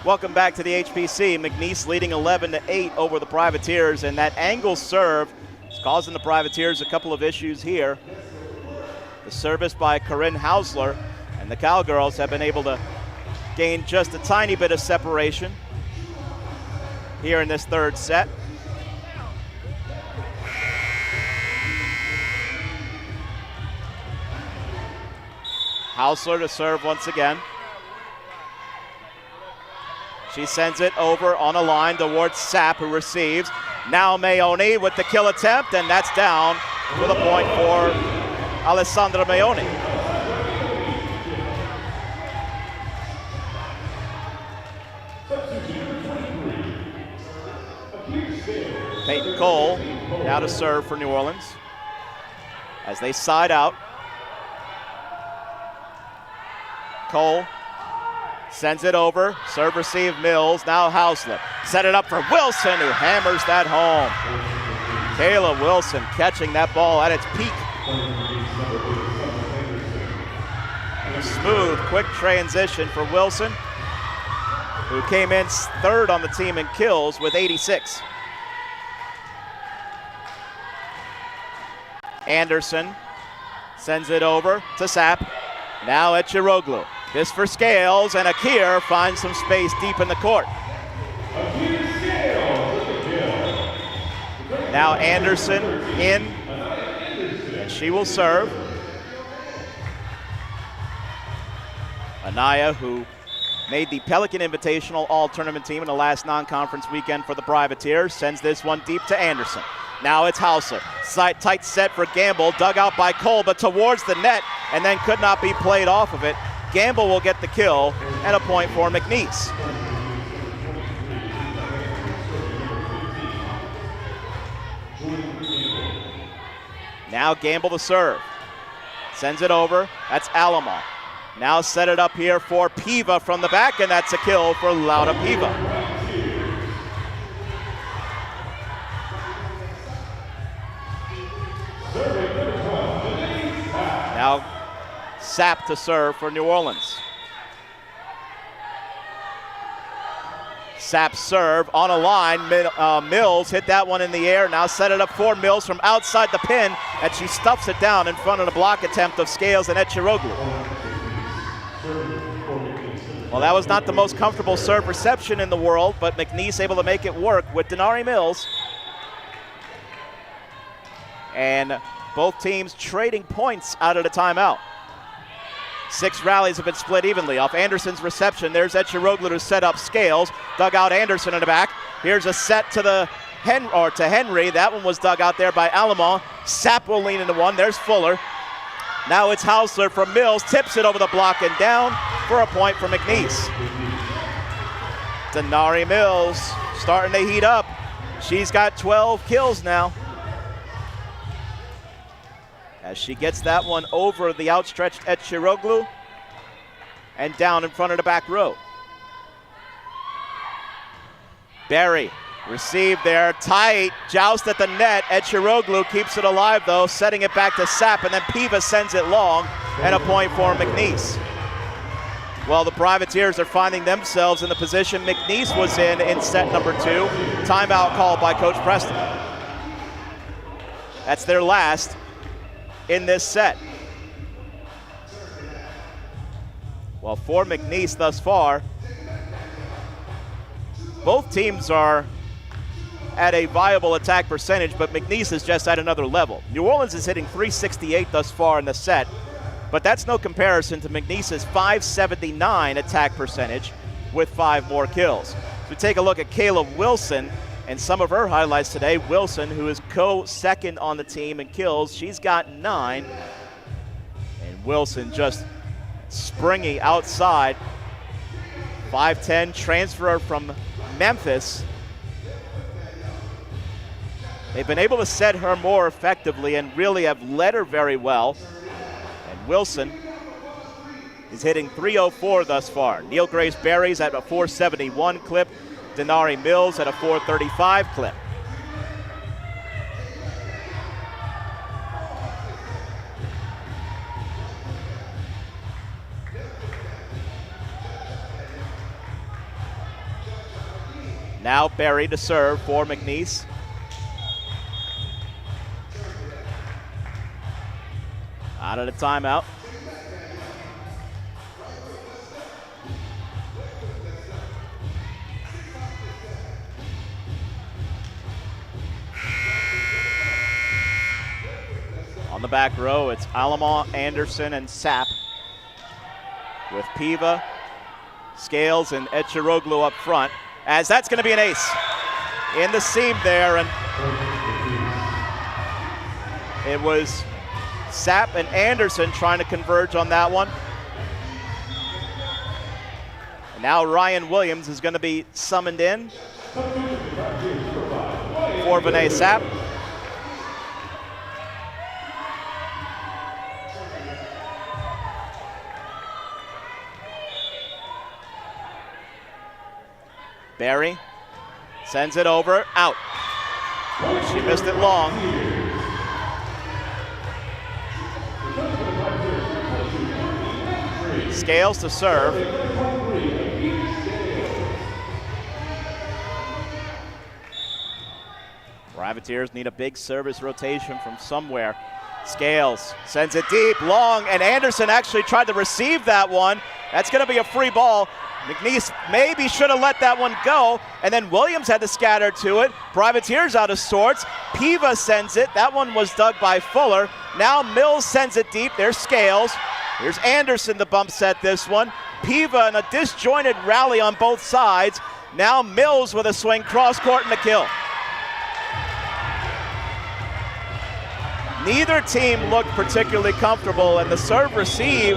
Welcome back to the HPC. McNees leading 11-8 over the Privateers, and that angle serve is causing the Privateers a couple of issues here. The service by Corinne Hausler, and the Cowgirls have been able to gain just a tiny bit of separation here in this third set. Hausler to serve once again. She sends it over on a line towards Sapp, who receives. Now Mayoni with the kill attempt, and that's down with a point for Alessandra Mayoni. Peyton Cole now to serve for New Orleans as they side out. Cole sends it over, serve receive Mills, now Hausler. Set it up for Wilson, who hammers that home. Kayla Wilson catching that ball at its peak. And a smooth, quick transition for Wilson, who came in third on the team in kills with 86. Anderson sends it over to Sapp. Now Eciroglu. This for Scales, and Akir finds some space deep in the court. Now Anderson in, and she will serve. Anaya, who made the Pelican Invitational All-Tournament team in the last non-conference weekend for the Privateers, sends this one deep to Anderson. Now it's Hausler. Tight set for Gamble, dug out by Cole, but towards the net, and then could not be played off of it. Gamble will get the kill, and a point for McNees. Now Gamble to serve. Sends it over. That's Alamo. Now set it up here for Piva from the back, and that's a kill for Laura Piva. Now Sapp to serve for New Orleans. Sapp serve on a line. Mills hit that one in the air. Now set it up for Mills from outside the pin, and she stuffs it down in front of the block attempt of Scales and Eciroglu. Well, that was not the most comfortable serve reception in the world, but McNees able to make it work with Denari Mills. And both teams trading points out of the timeout. 6 rallies have been split evenly. Off Anderson's reception, there's Eciroglu to set up Scales. Dug out Anderson in the back. Here's a set to Henry. That one was dug out there by Alamo. Sapp will lean into one. There's Fuller. Now it's Hausler from Mills. Tips it over the block and down for a point for McNees. Denari Mills starting to heat up. She's got 12 kills now, as she gets that one over the outstretched Eciroglu and down in front of the back row. Berry received there, tight, joust at the net. Eciroglu keeps it alive though, setting it back to Sapp, and then Piva sends it long, and a point for McNees. Well, the Privateers are finding themselves in the position McNees was in set number 2. Timeout called by Coach Preston. That's their last in this set. Well, for McNees thus far, both teams are at a viable attack percentage, but McNees is just at another level. New Orleans is hitting .368 thus far in the set, but that's no comparison to McNees's .579 attack percentage with 5 more kills. So we take a look at Kayla Wilson and some of her highlights today. Wilson, who is co-second on the team in kills, she's got 9. And Wilson just springy outside. 5'10", transfer from Memphis. They've been able to set her more effectively and really have led her very well. And Wilson is hitting .304 thus far. Neil Grace Berry's at a .471 clip. Denari Mills at a .435 clip. Now Berry to serve for McNees. Out of the timeout. On the back row, it's Alamont, Anderson, and Sapp, with Piva, Scales, and Eciroglu up front, as that's going to be an ace in the seam there. And it was Sapp and Anderson trying to converge on that one. And now Ryan Williams is going to be summoned in for Vinay Sapp. Berry sends it over, out. She missed it long. Scales to serve. Privateers need a big service rotation from somewhere. Scales sends it deep, long, and Anderson actually tried to receive that one. That's going to be a free ball. McNees maybe should have let that one go, and then Williams had to scatter to it. Privateers out of sorts. Piva sends it. That one was dug by Fuller. Now Mills sends it deep. There's Scales. Here's Anderson to bump set this one. Piva in a disjointed rally on both sides. Now Mills with a swing, cross court and a kill. Neither team looked particularly comfortable, and the serve receive,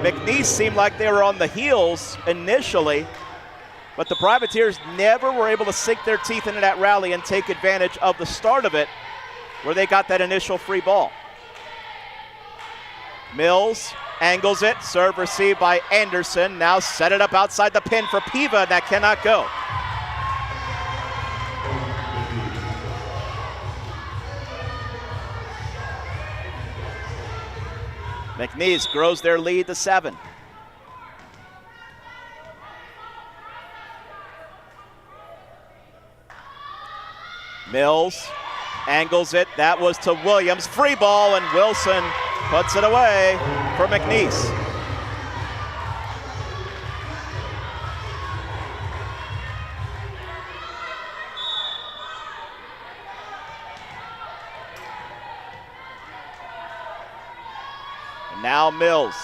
McNees seemed like they were on the heels initially, but the Privateers never were able to sink their teeth into that rally and take advantage of the start of it, where they got that initial free ball. Mills angles it, serve received by Anderson. Now set it up outside the pin for Piva, and that cannot go. McNees grows their lead to 7. Mills angles it. That was to Williams. Free ball, and Wilson puts it away for McNees. Now Mills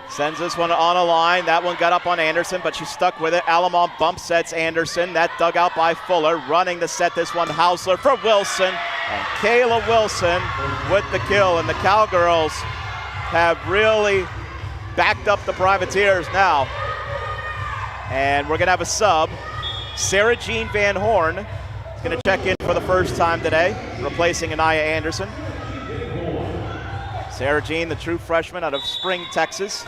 sends this one on a line. That one got up on Anderson, but she stuck with it. Alamont bump sets Anderson. That dug out by Fuller. Running to set this one, Hausler for Wilson. And Kayla Wilson with the kill. And the Cowgirls have really backed up the Privateers now. And we're going to have a sub. Sarah Jean Van Horn is going to check in for the first time today, replacing Anaya Anderson. Sarah Jean, the true freshman out of Spring, Texas,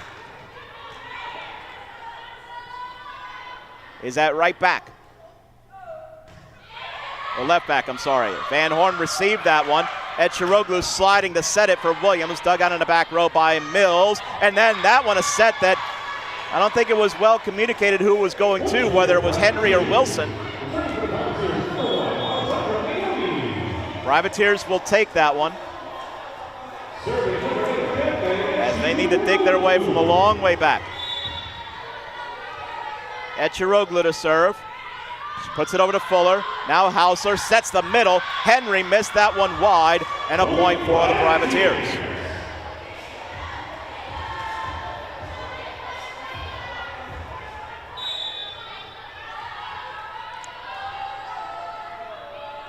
is at right back. Or left back, I'm sorry. Van Horn received that one. Eciroglu sliding to set it for Williams, dug out in the back row by Mills. And then that one, a set that I don't think it was well communicated who was going to, whether it was Henry or Wilson. Privateers will take that one, as they need to dig their way from a long way back. Eciroglu to serve. She puts it over to Fuller. Now Hausler sets the middle. Henry missed that one wide, and a point for the Privateers.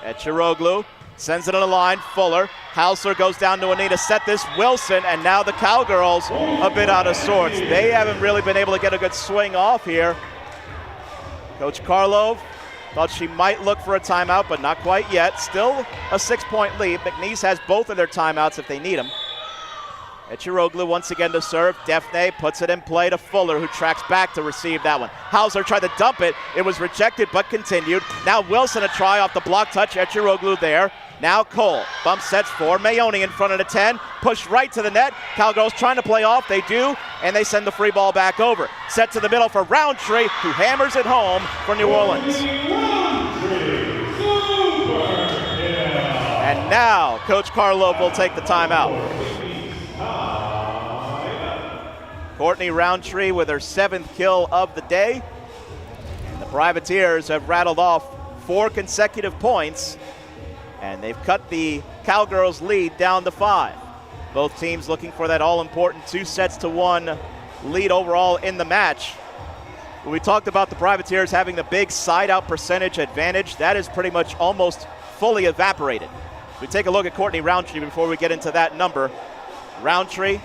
Eciroglu sends it on the line. Fuller. Hausler goes down to a knee to set this. Wilson, and now the Cowgirls a bit out of sorts. They haven't really been able to get a good swing off here. Coach Karlov thought she might look for a timeout, but not quite yet. Still a 6-point lead. McNees has both of their timeouts if they need them. Eciroglu once again to serve. Defne puts it in play to Fuller, who tracks back to receive that one. Hausler tried to dump it. It was rejected but continued. Now Wilson a try off the block touch. Eciroglu there. Now Cole, bump sets for Mayoni in front of the 10, push right to the net. Cowgirls trying to play off, they do, and they send the free ball back over. Set to the middle for Roundtree, who hammers it home for New Orleans. And now Coach Karlov will take the timeout. Courtney Roundtree with her 7th kill of the day. And the Privateers have rattled off 4 consecutive points, and they've cut the Cowgirls' lead down to 5. Both teams looking for that all-important 2-1 lead overall in the match. We talked about the Privateers having the big side-out percentage advantage. That is pretty much almost fully evaporated. We take a look at Courtney Roundtree before we get into that number. Roundtree,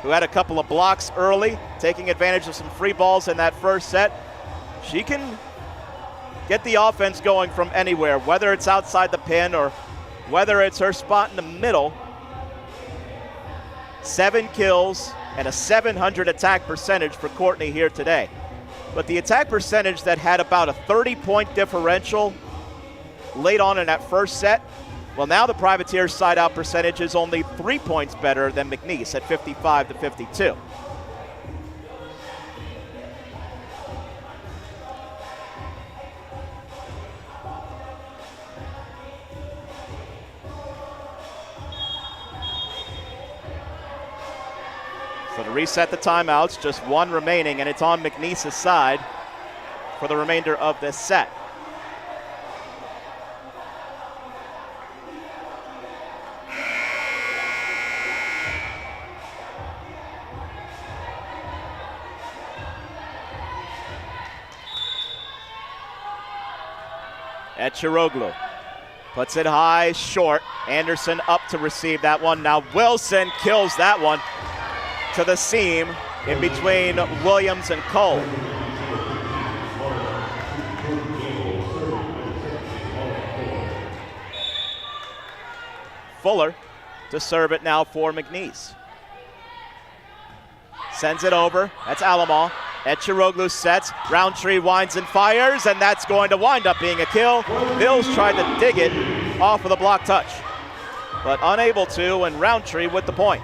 who had a couple of blocks early, taking advantage of some free balls in that first set. She can get the offense going from anywhere, whether it's outside the pin or whether it's her spot in the middle. 7 kills and a 700 attack percentage for Courtney here today. But the attack percentage that had about a 30-point differential late on in that first set, well, now the Privateers' side-out percentage is only 3 points better than McNees at 55-52. So to reset the timeouts, just 1 remaining, and it's on McNees' side for the remainder of this set. Eciroglu puts it high, short. Anderson up to receive that one. Now Wilson kills that one to the seam in between Williams and Cole. Fuller to serve it now for McNees. Sends it over. That's Alamo. Eciroglu sets. Roundtree winds and fires, and that's going to wind up being a kill. Bills tried to dig it off of the block touch, but unable to, and Roundtree with the point.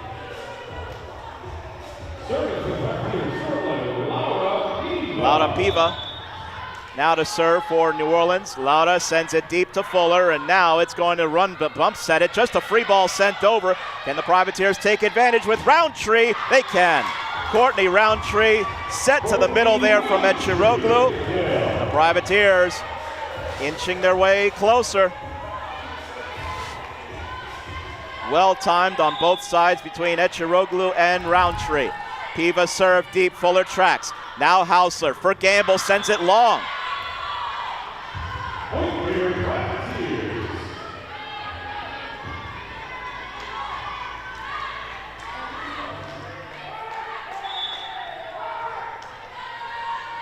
Laura Piva now to serve for New Orleans. Laura sends it deep to Fuller, and now it's going to run the bump set it. Just a free ball sent over. Can the Privateers take advantage with Roundtree? They can. Courtney Roundtree set to the middle there from Eciroglu. The Privateers inching their way closer. Well timed on both sides between Eciroglu and Roundtree. Piva serve deep, Fuller tracks. Now Hausler for Gamble, sends it long.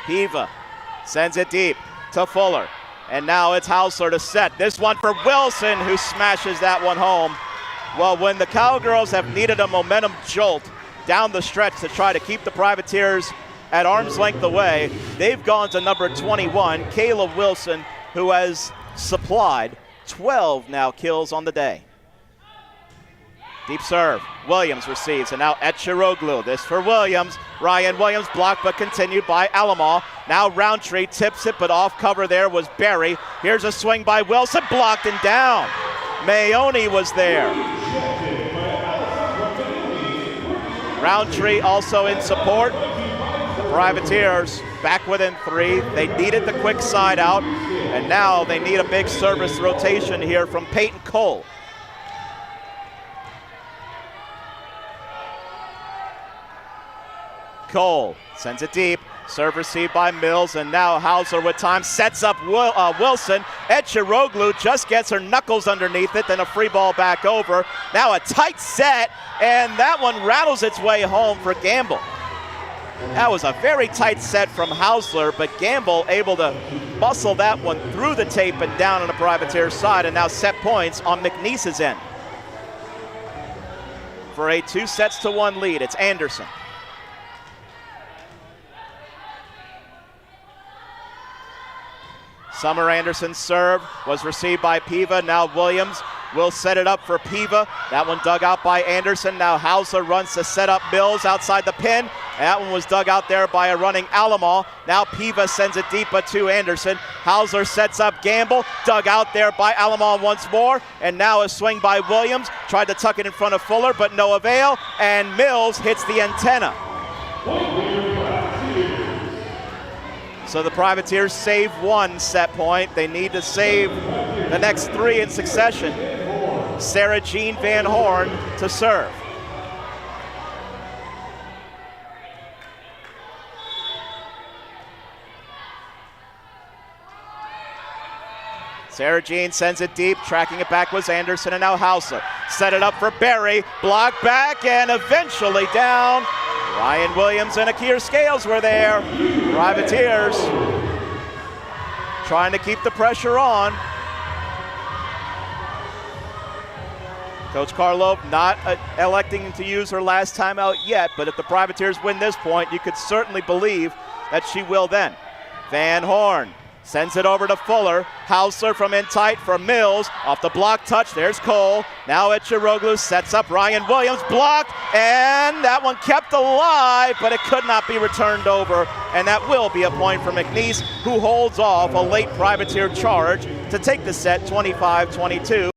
Piva sends it deep to Fuller. And now it's Hausler to set. This one for Wilson, who smashes that one home. Well, when the Cowgirls have needed a momentum jolt down the stretch to try to keep the Privateers at arm's length away, they've gone to number 21, Kayla Wilson, who has supplied 12 now kills on the day. Deep serve. Williams receives, and now Eciroglu. This for Williams. Ryan Williams blocked but continued by Alamo. Now Roundtree tips it, but off cover there was Barry. Here's a swing by Wilson, blocked and down. Mayoni was there. Roundtree also in support. The Privateers back within 3. They needed the quick side out, and now they need a big service rotation here from Peyton Cole. Cole sends it deep. Serve received by Mills, and now Hausler with time sets up Wilson. Eciroglu just gets her knuckles underneath it, then a free ball back over. Now a tight set, and that one rattles its way home for Gamble. That was a very tight set from Hausler, but Gamble able to muscle that one through the tape and down on the Privateer side, and now set points on McNees' end. For a 2-1 lead, it's Anderson. Summer Anderson's serve was received by Piva. Now Williams will set it up for Piva. That one dug out by Anderson. Now Hauser runs to set up Mills outside the pin. That one was dug out there by a running Alamo. Now Piva sends it deep to Anderson. Hauser sets up Gamble. Dug out there by Alamo once more. And now a swing by Williams. Tried to tuck it in front of Fuller, but no avail. And Mills hits the antenna. So the Privateers save one set point. They need to save the next three in succession. Sarah Jean Van Horn to serve. Sarah Jean sends it deep. Tracking it back was Anderson, and now Hauser. Set it up for Berry. Block back and eventually down. Ryan Williams and Akir Scales were there. Privateers trying to keep the pressure on. Coach Karlov not electing to use her last timeout yet, but if the Privateers win this point, you could certainly believe that she will then. Van Horn sends it over to Fuller. Hauser from in tight for Mills. Off the block touch, there's Cole. Now Eciroglu sets up Ryan Williams. Blocked, and that one kept alive, but it could not be returned over. And that will be a point for McNees, who holds off a late Privateer charge to take the set 25-22.